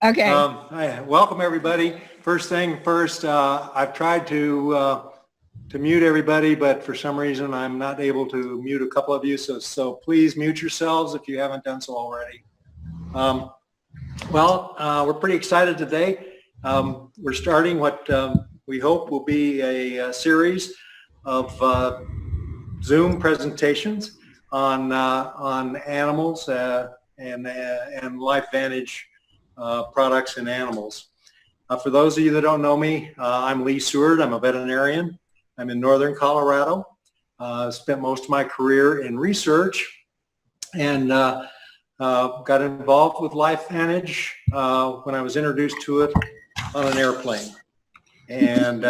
Okay. Hi, welcome everybody. First thing first, I've tried to mute everybody, but for some reason I'm not able to mute a couple of you. So please mute yourselves if you haven't done so already. We're pretty excited today. We're starting what we hope will be a series of Zoom presentations on animals and LifeVantage products in animals. For those of you that don't know me, I'm Lee Seward. I'm a veterinarian. I'm in northern Colorado. Spent most of my career in research and got involved with LifeVantage when I was introduced to it on an airplane. And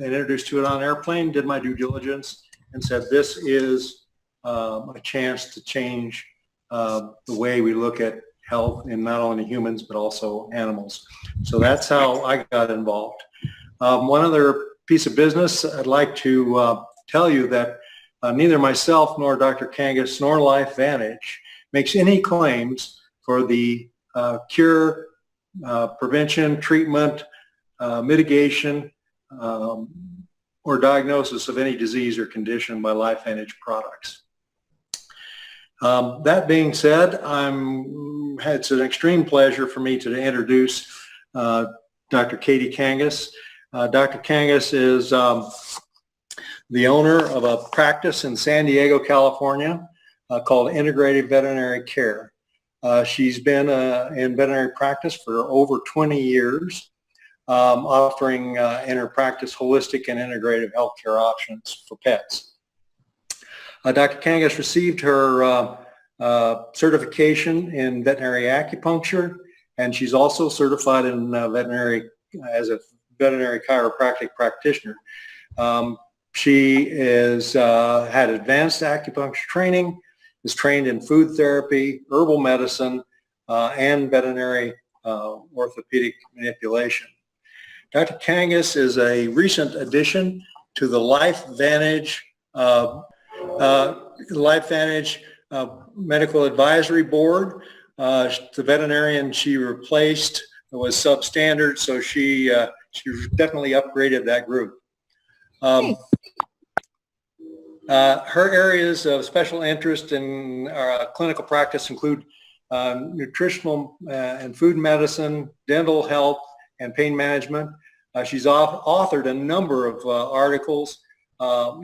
introduced to it on an airplane, did my due diligence, and said this is a chance to change the way we look at health in not only humans but also animals. So that's how I got involved. One other piece of business I'd like to tell you that neither myself nor Dr. Kangas nor LifeVantage makes any claims for the cure, prevention, treatment, mitigation, or diagnosis of any disease or condition by LifeVantage products. That being said, it's an extreme pleasure for me to introduce Dr. Katie Kangas. Dr. Kangas is the owner of a practice in San Diego, California called Integrative Veterinary Care. She's been in veterinary practice for over 20 years, offering in her practice holistic and integrative healthcare options for pets. Dr. Kangas received her certification in veterinary acupuncture, and she's also certified in as a veterinary chiropractic practitioner. She is had advanced acupuncture training, is trained in food therapy, herbal medicine, and veterinary orthopedic manipulation. Dr. Kangas is a recent addition to the LifeVantage Medical Advisory Board. The veterinarian she replaced was substandard, so she definitely upgraded that group. Her areas of special interest in clinical practice include nutritional and food medicine, dental health, and pain management. She's authored a number of articles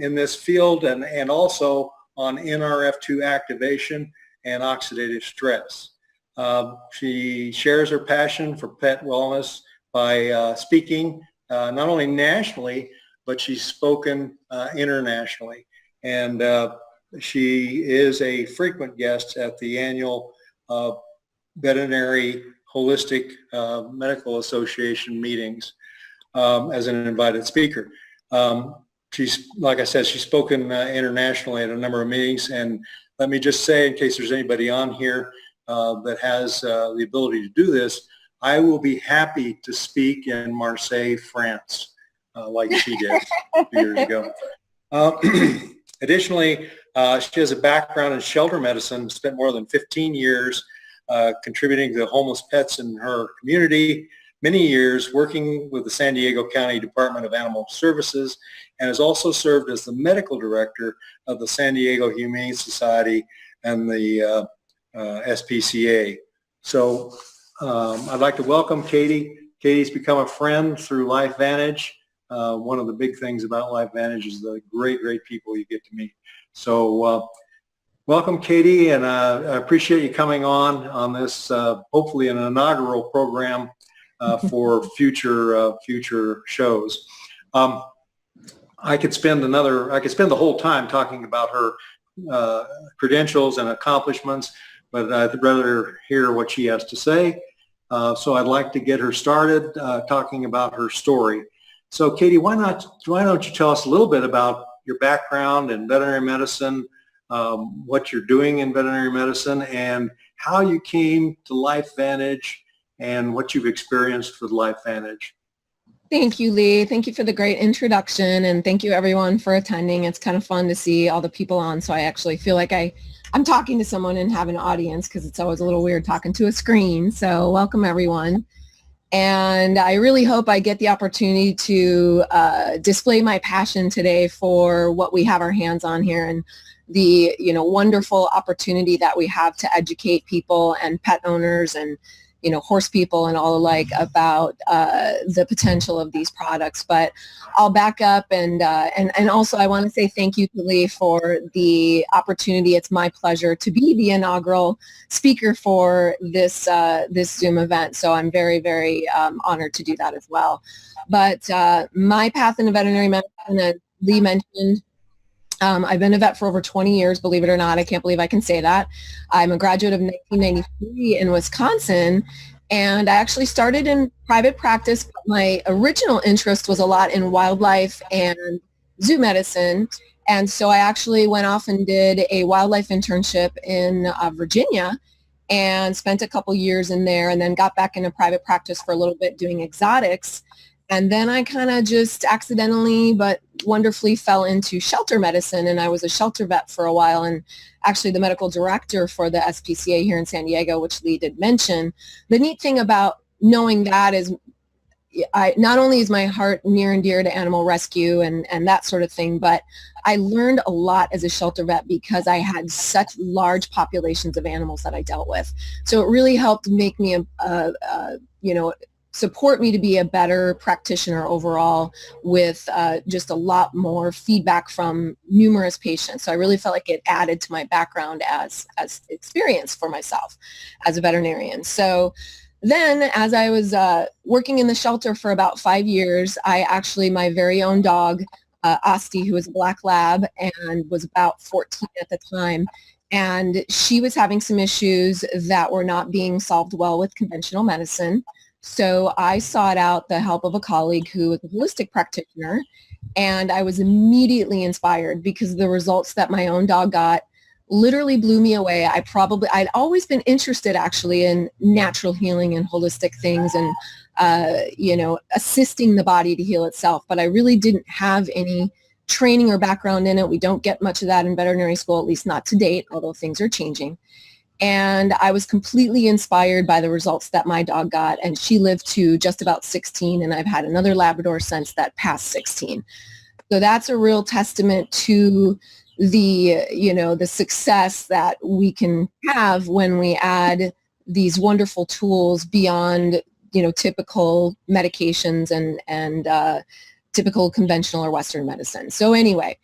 in this field and also on NRF2 activation and oxidative stress. She shares her passion for pet wellness by speaking not only nationally, but she's spoken internationally. And she is a frequent guest at the annual Veterinary Holistic Medical Association meetings as an invited speaker. She's, like I said, she's spoken internationally at a number of meetings. And let me just say, in case there's anybody on here that has the ability to do this, I will be happy to speak in Marseille, France, like she did a few years ago. Additionally, she has a background in shelter medicine, spent more than 15 years contributing to homeless pets in her community, many years working with the San Diego County Department of Animal Services, and has also served as the medical director of the San Diego Humane Society and the SPCA. So I'd like to welcome Katie. Katie's become a friend through LifeVantage. One of the big things about LifeVantage is the great people you get to meet. So welcome, Katie, and I appreciate you coming on this, hopefully an inaugural program for future shows. I could spend the whole time talking about her credentials and accomplishments, but I'd rather hear what she has to say. So I'd like to get her started talking about her story. So Katie, why don't you tell us a little bit about your background in veterinary medicine, what you're doing in veterinary medicine, and how you came to LifeVantage and what you've experienced with LifeVantage. Thank you, Lee. Thank you for the great introduction, and thank you everyone for attending. It's kind of fun to see all the people on, so I actually feel like I'm talking to someone and have an audience, because it's always a little weird talking to a screen. So welcome everyone. And I really hope I get the opportunity to display my passion today for what we have our hands on here, and the wonderful opportunity that we have to educate people and pet owners and horse people and all alike about the potential of these products. But I'll back up and also I want to say thank you to Lee for the opportunity. It's my pleasure to be the inaugural speaker for this this Zoom event. So I'm very, very honored to do that as well. But my path into veterinary medicine, as Lee mentioned, I've been a vet for over 20 years, believe it or not. I can't believe I can say that. I'm a graduate of 1993 in Wisconsin, and I actually started in private practice. But my original interest was a lot in wildlife and zoo medicine, and so I actually went off and did a wildlife internship in Virginia and spent a couple years in there, and then got back into private practice for a little bit doing exotics. And then I kind of just accidentally but wonderfully fell into shelter medicine, and I was a shelter vet for a while, and actually the medical director for the SPCA here in San Diego, which Lee did mention. The neat thing about knowing that is not only is my heart near and dear to animal rescue and that sort of thing, but I learned a lot as a shelter vet because I had such large populations of animals that I dealt with. So it really helped make me support me to be a better practitioner overall, with just a lot more feedback from numerous patients. So I really felt like it added to my background as experience for myself as a veterinarian. So then as I was working in the shelter for about 5 years, my very own dog, Asti, who was a black lab and was about 14 at the time, and she was having some issues that were not being solved well with conventional medicine. So I sought out the help of a colleague who was a holistic practitioner, and I was immediately inspired because the results that my own dog got literally blew me away. I'd always been interested actually in natural healing and holistic things and, assisting the body to heal itself, but I really didn't have any training or background in it. We don't get much of that in veterinary school, at least not to date, although things are changing. And I was completely inspired by the results that my dog got, and she lived to just about 16, and I've had another Labrador since that passed 16. So that's a real testament to the success that we can have when we add these wonderful tools beyond, typical medications and typical conventional or Western medicine. So anyway,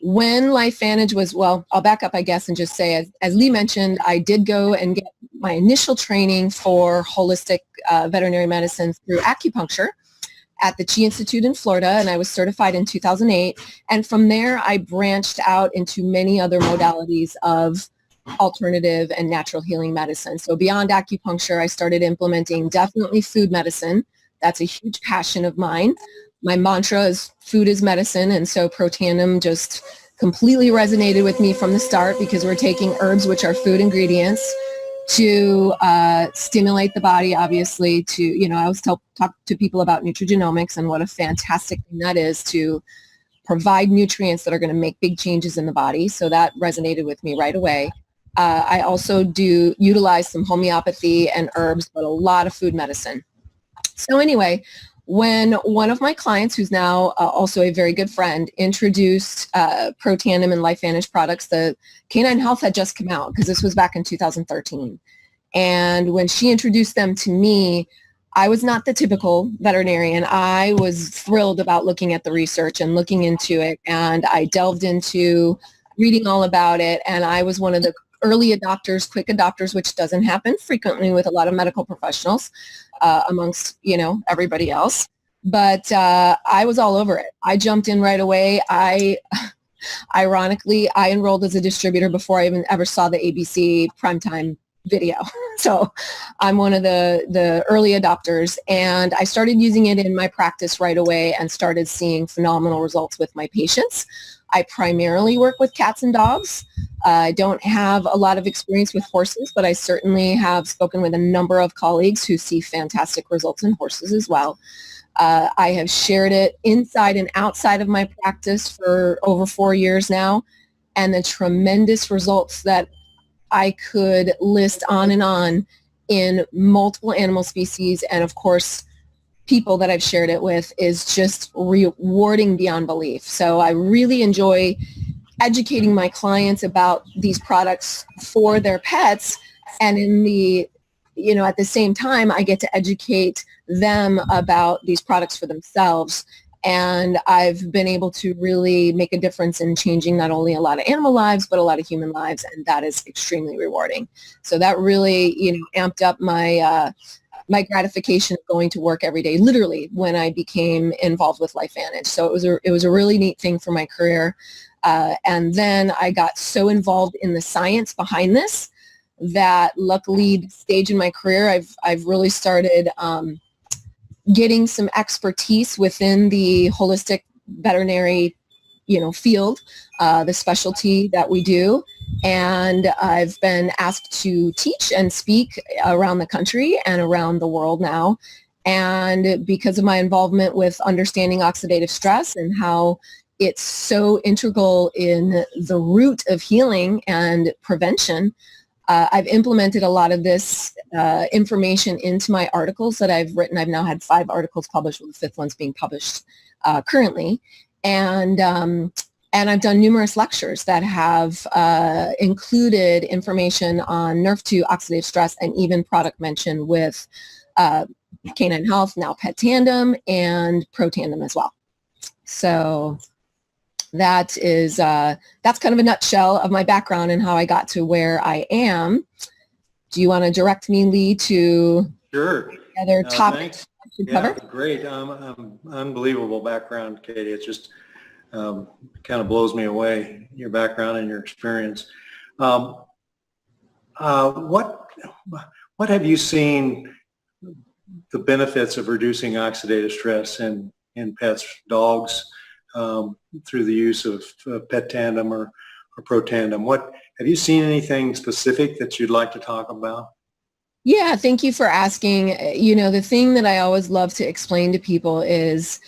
when LifeVantage was, I'll back up, I guess, and just say, as Lee mentioned, I did go and get my initial training for holistic veterinary medicine through acupuncture at the Chi Institute in Florida, and I was certified in 2008. And from there, I branched out into many other modalities of alternative and natural healing medicine. So beyond acupuncture, I started implementing definitely food medicine. That's a huge passion of mine. My mantra is food is medicine, and so Protandim just completely resonated with me from the start, because we're taking herbs, which are food ingredients, to stimulate the body, obviously, to, I always talk to people about nutrigenomics and what a fantastic thing that is to provide nutrients that are going to make big changes in the body. So that resonated with me right away. I also do utilize some homeopathy and herbs, but a lot of food medicine. So anyway, when one of my clients, who's now also a very good friend, introduced Protandim and LifeVantage products, the Canine Health had just come out, because this was back in 2013. And when she introduced them to me, I was not the typical veterinarian. I was thrilled about looking at the research and looking into it, and I delved into reading all about it, and I was one of the early adopters, quick adopters, which doesn't happen frequently with a lot of medical professionals amongst, everybody else. But I was all over it. I jumped in right away. Ironically, I enrolled as a distributor before I even ever saw the ABC primetime video. So I'm one of the early adopters, and I started using it in my practice right away and started seeing phenomenal results with my patients. I primarily work with cats and dogs. I don't have a lot of experience with horses, but I certainly have spoken with a number of colleagues who see fantastic results in horses as well. I have shared it inside and outside of my practice for over 4 years now, and the tremendous results that I could list on and on in multiple animal species, and of course, people that I've shared it with, is just rewarding beyond belief. So I really enjoy educating my clients about these products for their pets, and at the same time, I get to educate them about these products for themselves. And I've been able to really make a difference in changing not only a lot of animal lives, but a lot of human lives. And that is extremely rewarding. So that really, amped up my gratification of going to work every day, literally, when I became involved with LifeVantage. So it was a really neat thing for my career. And then I got so involved in the science behind this that luckily, this stage in my career, I've really started getting some expertise within the holistic veterinary, field, the specialty that we do. And I've been asked to teach and speak around the country and around the world now. And because of my involvement with understanding oxidative stress and how it's so integral in the root of healing and prevention, I've implemented a lot of this information into my articles that I've written. I've now had 5 articles published, with the 5th one's being published currently. And I've done numerous lectures that have included information on NRF2, oxidative stress, and even product mention with Canine Health, now Protandim, and Protandim as well. So that's kind of a nutshell of my background and how I got to where I am. Do you want to direct me, Lee, to Sure. other topics I should cover? Great. Unbelievable background, Katie. It's just kind of blows me away, your background and your experience. What have you seen the benefits of reducing oxidative stress in pets, dogs, through the use of Protandim or Protandim? Have you seen anything specific that you'd like to talk about? Yeah, thank you for asking. The thing that I always love to explain to people is,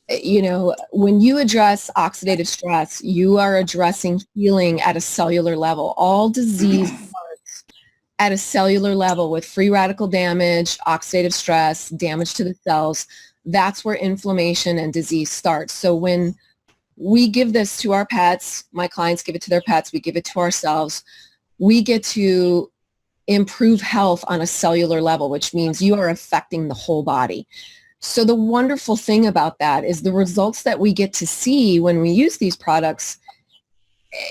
when you address oxidative stress, you are addressing healing at a cellular level. All disease starts at a cellular level with free radical damage, oxidative stress, damage to the cells. That's where inflammation and disease starts. So when we give this to our pets, my clients give it to their pets, we give it to ourselves, we get to improve health on a cellular level, which means you are affecting the whole body. So the wonderful thing about that is the results that we get to see when we use these products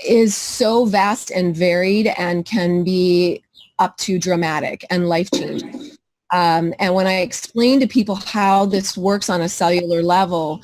is so vast and varied and can be up to dramatic and life-changing. And when I explain to people how this works on a cellular level,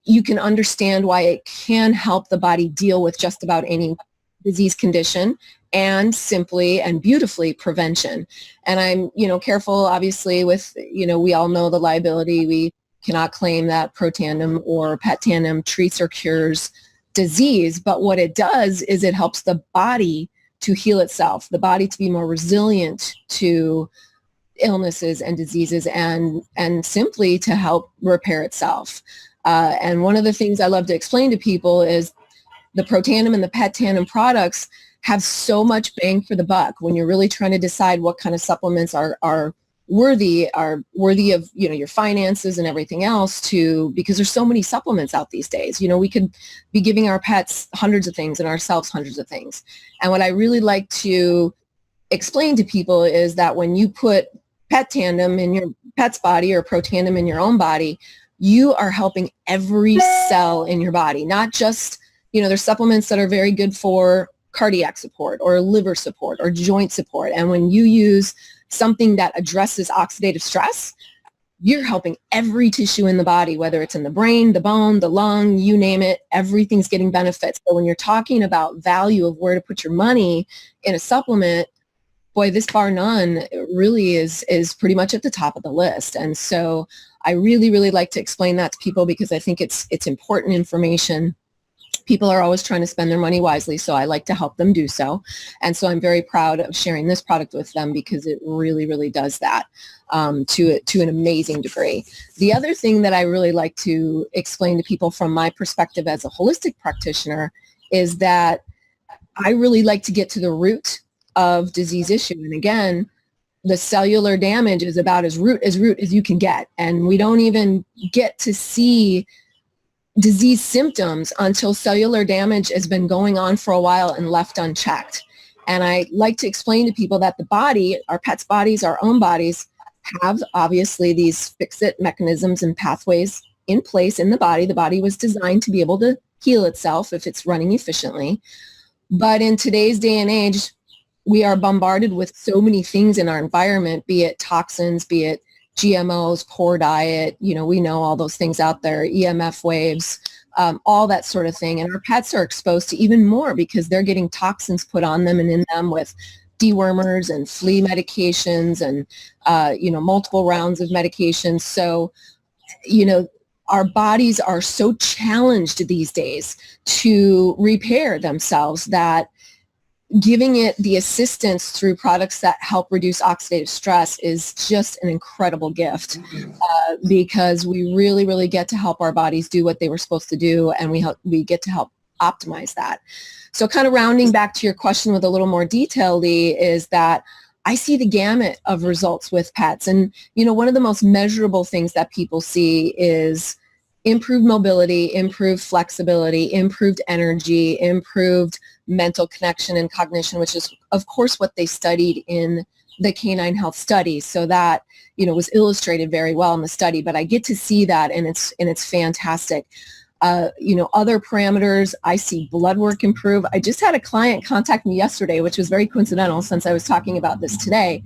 you can understand why it can help the body deal with just about any disease condition, and simply and beautifully prevention. And I'm, careful, obviously, with, we all know the liability. We cannot claim that Protandim or Protandim treats or cures disease, but what it does is it helps the body to heal itself, the body to be more resilient to illnesses and diseases, and simply to help repair itself. And one of the things I love to explain to people is the Protandim and the Protandim products have so much bang for the buck when you're really trying to decide what kind of supplements are worthy of, your finances and everything else, because there's so many supplements out these days. We could be giving our pets hundreds of things and ourselves hundreds of things. And what I really like to explain to people is that when you put Protandim in your pet's body or Protandim in your own body, you are helping every cell in your body, not just, there's supplements that are very good for cardiac support or liver support or joint support. And when you use something that addresses oxidative stress, you're helping every tissue in the body, whether it's in the brain, the bone, the lung, you name it, everything's getting benefits. So when you're talking about value of where to put your money in a supplement, boy, this bar none really is pretty much at the top of the list. And so I really, really like to explain that to people because I think it's important information. People are always trying to spend their money wisely, so I like to help them do so. And so I'm very proud of sharing this product with them because it really, really does that to an amazing degree. The other thing that I really like to explain to people from my perspective as a holistic practitioner is that I really like to get to the root of disease issue. And again, the cellular damage is about as root as you can get. And we don't even get to see disease symptoms until cellular damage has been going on for a while and left unchecked. And I like to explain to people that the body, our pets' bodies, our own bodies, have obviously these fix-it mechanisms and pathways in place in the body. The body was designed to be able to heal itself if it's running efficiently. But in today's day and age, we are bombarded with so many things in our environment, be it toxins, be it GMOs, poor diet, we know all those things out there, EMF waves, all that sort of thing. And our pets are exposed to even more because they're getting toxins put on them and in them with dewormers and flea medications and, multiple rounds of medications. So, our bodies are so challenged these days to repair themselves that giving it the assistance through products that help reduce oxidative stress is just an incredible gift because we really, really get to help our bodies do what they were supposed to do, and we get to help optimize that. So kind of rounding back to your question with a little more detail, Lee, is that I see the gamut of results with pets. And, one of the most measurable things that people see is improved mobility, improved flexibility, improved energy, improved mental connection and cognition, which is, of course, what they studied in the canine health study. So that, was illustrated very well in the study, but I get to see that, and it's fantastic. Other parameters, I see blood work improve. I just had a client contact me yesterday, which was very coincidental since I was talking about this today.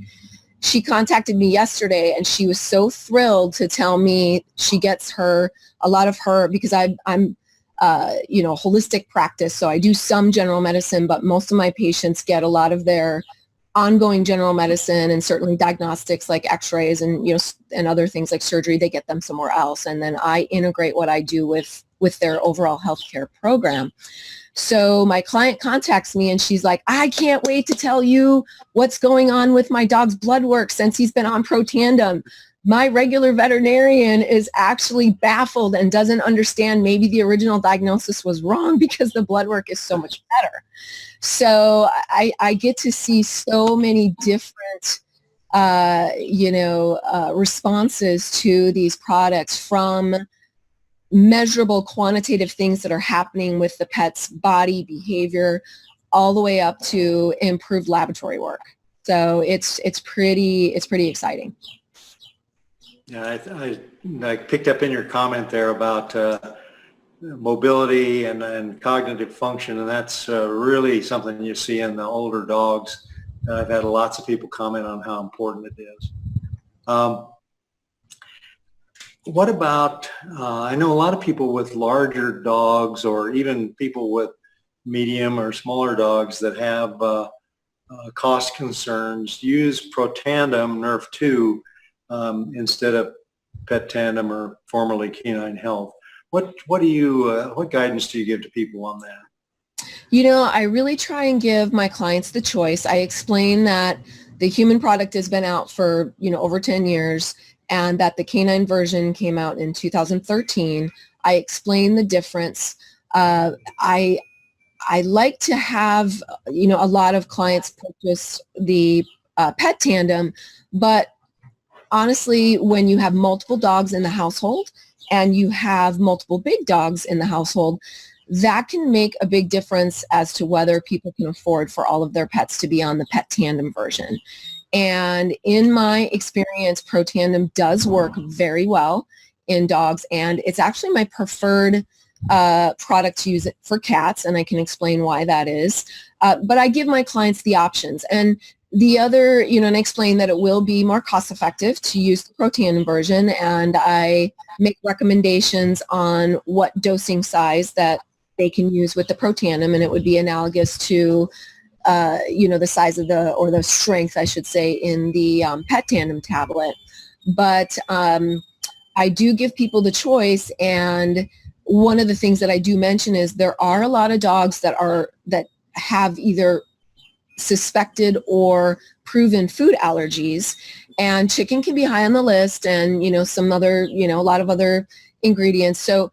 She contacted me yesterday, and she was so thrilled to tell me she gets a lot of her, because I'm holistic practice. So I do some general medicine, but most of my patients get a lot of their ongoing general medicine and certainly diagnostics like x-rays and, and other things like surgery, they get them somewhere else. And then I integrate what I do with their overall healthcare program. So my client contacts me and she's like, I can't wait to tell you what's going on with my dog's blood work since he's been on Protandim. My regular veterinarian is actually baffled and doesn't understand maybe the original diagnosis was wrong because the blood work is so much better. So I get to see so many different, responses to these products, from measurable quantitative things that are happening with the pet's body behavior all the way up to improved laboratory work. So it's pretty exciting. Yeah, I picked up in your comment there about mobility and cognitive function, and that's really something you see in the older dogs. I've had lots of people comment on how important it is. What about, I know a lot of people with larger dogs, or even people with medium or smaller dogs that have cost concerns, use Protandim NRF2 instead of Protandim, or formerly Canine Health. What guidance do you give to people on that? I really try and give my clients the choice. I explain that the human product has been out for, over 10 years, and that the canine version came out in 2013. I explain the difference. I like to have, a lot of clients purchase the pet tandem, but honestly, when you have multiple dogs in the household and you have multiple big dogs in the household, that can make a big difference as to whether people can afford for all of their pets to be on the pet tandem version. And in my experience, Protandim does work very well in dogs, and it's actually my preferred product to use it for cats, and I can explain why that is. But I give my clients the options. And the other, and I explain that it will be more cost effective to use the Protandim version, and I make recommendations on what dosing size that they can use with the Protandim, and it would be analogous to the size of the strength, I should say, in the pet tandem tablet. But I do give people the choice, and one of the things that I do mention is there are a lot of dogs that have either suspected or proven food allergies, and chicken can be high on the list, and some other, a lot of other ingredients. So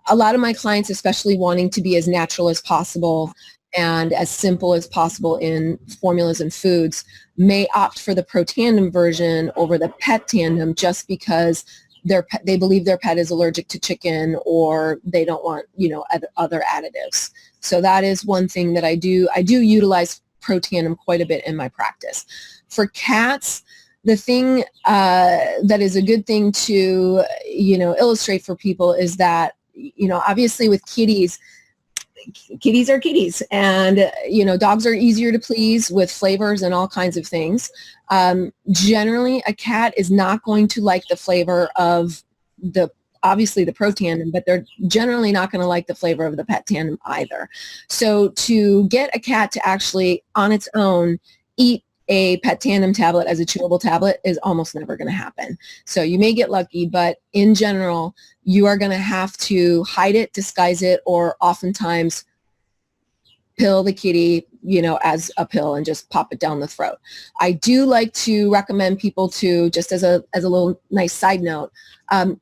a lot of my clients, especially wanting to be as natural as possible, and as simple as possible in formulas and foods may opt for the Protandim version over the pet tandem just because they believe their pet is allergic to chicken, or they don't want, other additives. So that is one thing that I do utilize Protandim quite a bit in my practice. For cats, the thing that is a good thing to, illustrate for people is that, obviously with kitties are kitties, and dogs are easier to please with flavors and all kinds of things. Generally, a cat is not going to like the flavor of obviously the Protandim, but they're generally not going to like the flavor of the pet tandem either. So to get a cat to actually on its own eat a pet tandem tablet as a chewable tablet is almost never going to happen. So you may get lucky, but in general, you are going to have to hide it, disguise it, or oftentimes pill the kitty, as a pill and just pop it down the throat. I do like to recommend people to, just as a little nice side note,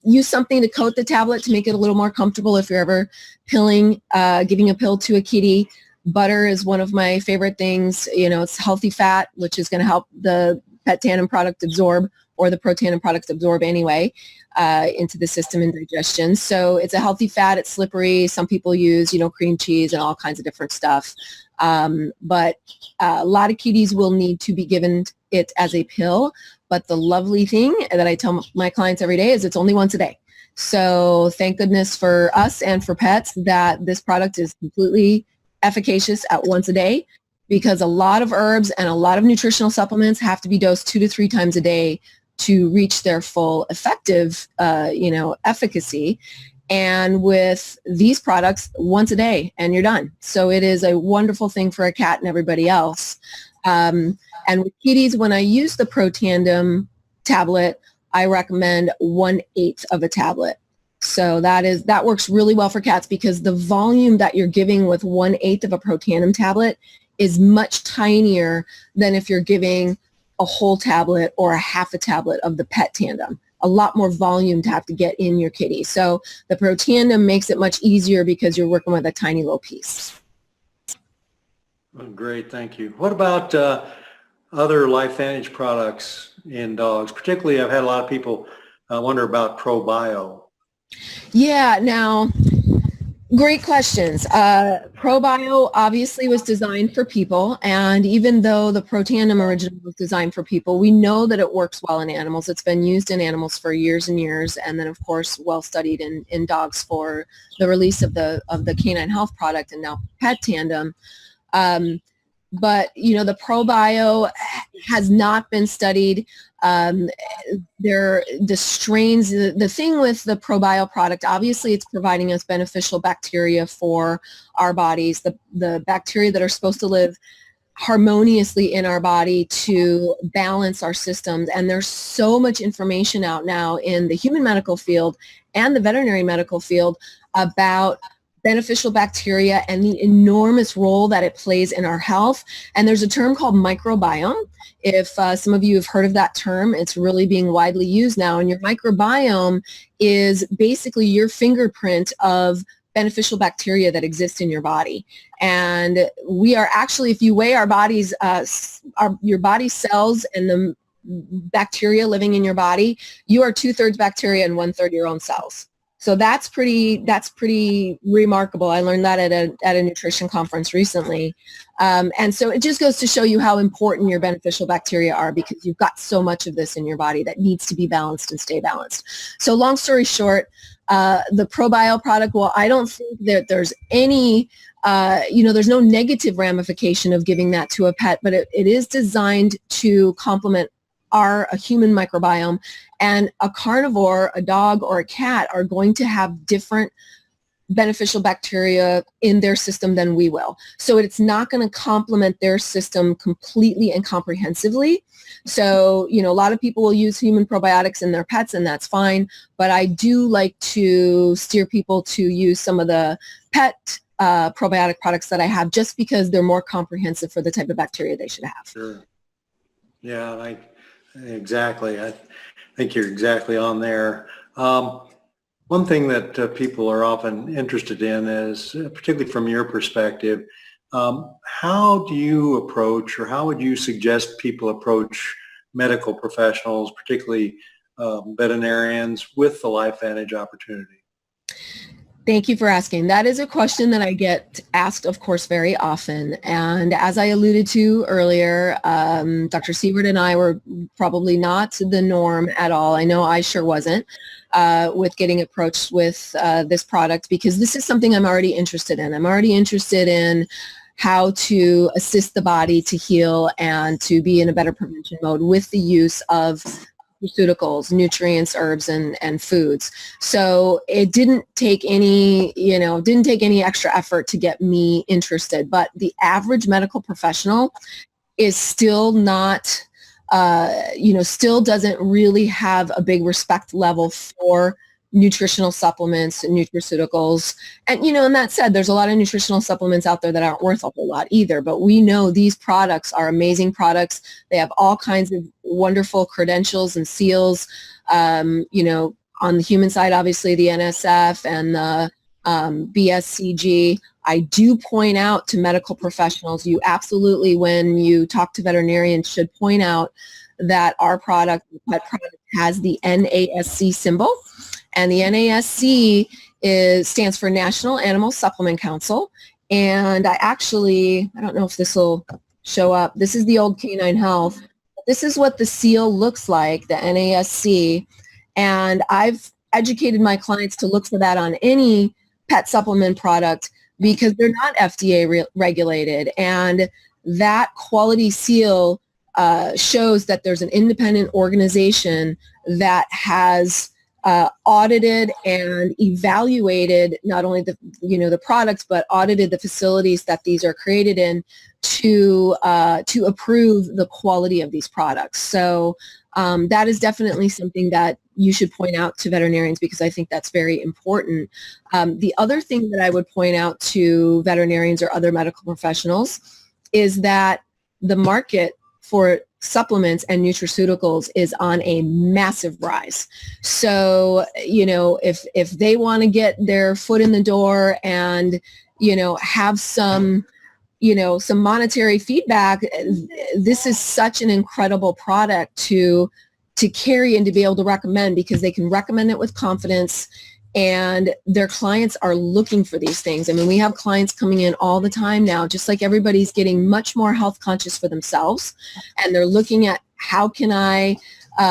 use something to coat the tablet to make it a little more comfortable if you're ever pilling, giving a pill to a kitty. Butter is one of my favorite things. It's healthy fat, which is going to help the pet tandem product absorb, or the Protandim products absorb anyway, into the system and digestion. So it's a healthy fat. It's slippery. Some people use, cream cheese and all kinds of different stuff. But a lot of kitties will need to be given it as a pill. But the lovely thing that I tell my clients every day is it's only once a day. So thank goodness for us and for pets that this product is completely efficacious at once a day, because a lot of herbs and a lot of nutritional supplements have to be dosed 2 to 3 times a day to reach their full effective, efficacy. And with these products, once a day and you're done. So it is a wonderful thing for a cat and everybody else. And with kitties, when I use the Protandim tablet, I recommend 1/8 of a tablet. So that works really well for cats, because the volume that you're giving with 1/8 of a Protandim tablet is much tinier than if you're giving a whole tablet or a half a tablet of the pet tandem. A lot more volume to have to get in your kitty. So the Protandim makes it much easier because you're working with a tiny little piece. Oh, great, thank you. What about other LifeVantage products in dogs? Particularly, I've had a lot of people wonder about ProBio. Yeah, now, great questions. ProBio obviously was designed for people, and even though the Protandim originally was designed for people, we know that it works well in animals. It's been used in animals for years and years, and then of course well studied in dogs for the release of the canine health product, and now pet tandem. But the ProBio has not been studied. The strains, the thing with the ProBio product, obviously it's providing us beneficial bacteria for our bodies, the bacteria that are supposed to live harmoniously in our body to balance our systems. And there's so much information out now in the human medical field and the veterinary medical field about beneficial bacteria and the enormous role that it plays in our health. And there's a term called microbiome. If some of you have heard of that term, it's really being widely used now. And your microbiome is basically your fingerprint of beneficial bacteria that exist in your body. And we are actually, if you weigh our bodies, your body's cells and the bacteria living in your body, you are 2/3 bacteria and 1/3 your own cells. So that's pretty remarkable. I learned that at a nutrition conference recently. And so it just goes to show you how important your beneficial bacteria are, because you've got so much of this in your body that needs to be balanced and stay balanced. So long story short, the ProBio product, well, I don't think that there's any, there's no negative ramification of giving that to a pet, but it is designed to complement a human microbiome, and a carnivore, a dog or a cat, are going to have different beneficial bacteria in their system than we will. So it's not going to complement their system completely and comprehensively. So, a lot of people will use human probiotics in their pets, and that's fine. But I do like to steer people to use some of the pet probiotic products that I have, just because they're more comprehensive for the type of bacteria they should have. Sure. Yeah, exactly. I think you're exactly on there. One thing that people are often interested in is, particularly from your perspective, How do you approach, or how would you suggest people approach medical professionals, particularly veterinarians, with the LifeVantage opportunity? Thank you for asking. That is a question that I get asked, of course, very often. And as I alluded to earlier, Dr. Seward and I were probably not the norm at all. I know I sure wasn't with getting approached with this product, because this is something I'm already interested in. I'm already interested in how to assist the body to heal and to be in a better prevention mode with the use of nutraceuticals, nutrients, herbs, and foods. So it didn't take any extra effort to get me interested. But the average medical professional is still not, still doesn't really have a big respect level for nutritional supplements and nutraceuticals. And, and that said, there's a lot of nutritional supplements out there that aren't worth a whole lot either, but we know these products are amazing products. They have all kinds of wonderful credentials and seals. On the human side, obviously the NSF and the BSCG. I do point out to medical professionals, you absolutely, when you talk to veterinarians, should point out that our product, pet product, has the NASC symbol. And the NASC stands for National Animal Supplement Council. And I don't know if this will show up. This is the old Canine Health. This is what the seal looks like, the NASC. And I've educated my clients to look for that on any pet supplement product because they're not FDA regulated. And that quality seal shows that there's an independent organization that has audited and evaluated not only the products, but audited the facilities that these are created in to approve the quality of these products. So that is definitely something that you should point out to veterinarians, because I think that's very important. The other thing that I would point out to veterinarians or other medical professionals is that the market for supplements and nutraceuticals is on a massive rise. So, if they want to get their foot in the door and, have some monetary feedback, this is such an incredible product to carry and to be able to recommend, because they can recommend it with confidence. And their clients are looking for these things. I mean, we have clients coming in all the time now, just like everybody's getting much more health conscious for themselves. And they're looking at, how can I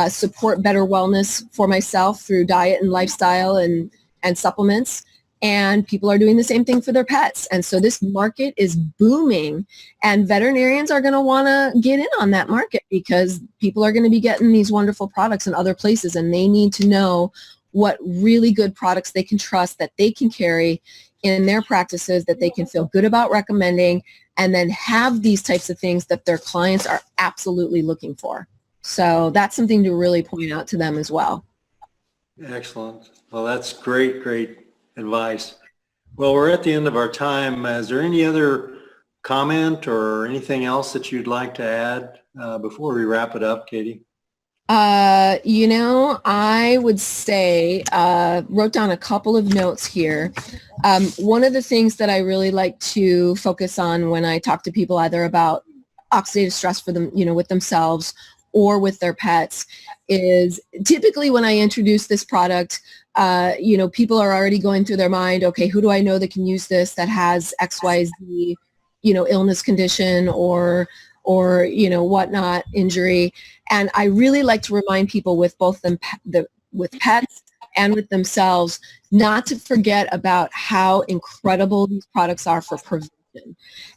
support better wellness for myself through diet and lifestyle and supplements. And people are doing the same thing for their pets. And so this market is booming, and veterinarians are going to want to get in on that market, because people are going to be getting these wonderful products in other places, and they need to know what really good products they can trust, that they can carry in their practices, that they can feel good about recommending, and then have these types of things that their clients are absolutely looking for. So that's something to really point out to them as well. Excellent. Well, that's great advice. Well, we're at the end of our time. Is there any other comment or anything else that you'd like to add before we wrap it up, Katie? I would say, wrote down a couple of notes here. One of the things that I really like to focus on when I talk to people either about oxidative stress for them, with themselves or with their pets, is typically when I introduce this product, people are already going through their mind, okay, who do I know that can use this, that has XYZ, illness, condition, or whatnot, injury. And I really like to remind people with both with pets and with themselves, not to forget about how incredible these products are for prevention.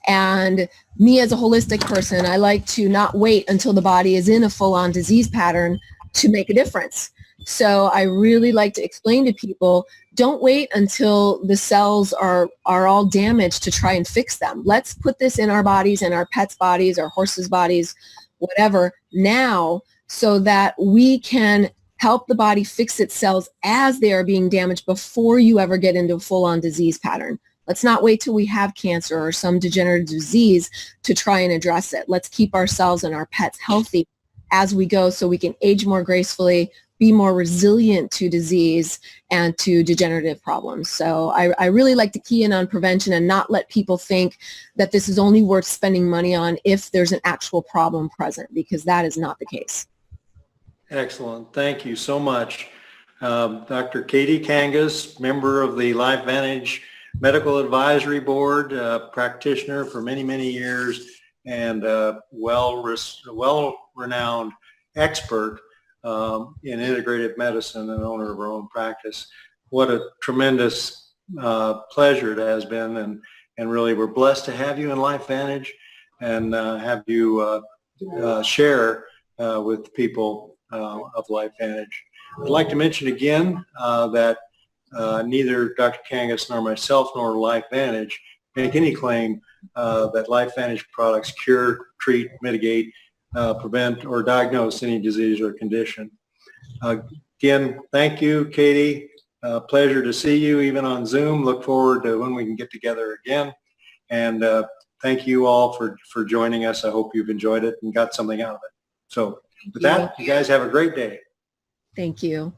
And me as a holistic person, I like to not wait until the body is in a full-on disease pattern to make a difference. So I really like to explain to people, don't wait until the cells are all damaged to try and fix them. Let's put this in our bodies, in our pets' bodies, our horses' bodies, whatever, now, so that we can help the body fix its cells as they are being damaged before you ever get into a full-on disease pattern. Let's not wait till we have cancer or some degenerative disease to try and address it. Let's keep ourselves and our pets healthy as we go, so we can age more gracefully, be more resilient to disease and to degenerative problems. So I really like to key in on prevention and not let people think that this is only worth spending money on if there's an actual problem present, because that is not the case. Excellent. Thank you so much. Dr. Katie Kangas, member of the LifeVantage Medical Advisory Board, practitioner for many, many years, and well-renowned expert in integrative medicine and owner of her own practice. What a tremendous pleasure it has been, and really we're blessed to have you in LifeVantage and have you share with people of LifeVantage. I'd like to mention again that neither Dr. Kangas nor myself nor LifeVantage make any claim that LifeVantage products cure, treat, mitigate, prevent, or diagnose any disease or condition. Again, thank you, Katie. Pleasure to see you even on Zoom. Look forward to when we can get together again. And thank you all for joining us. I hope you've enjoyed it and got something out of it. So with that, you guys have a great day. Thank you.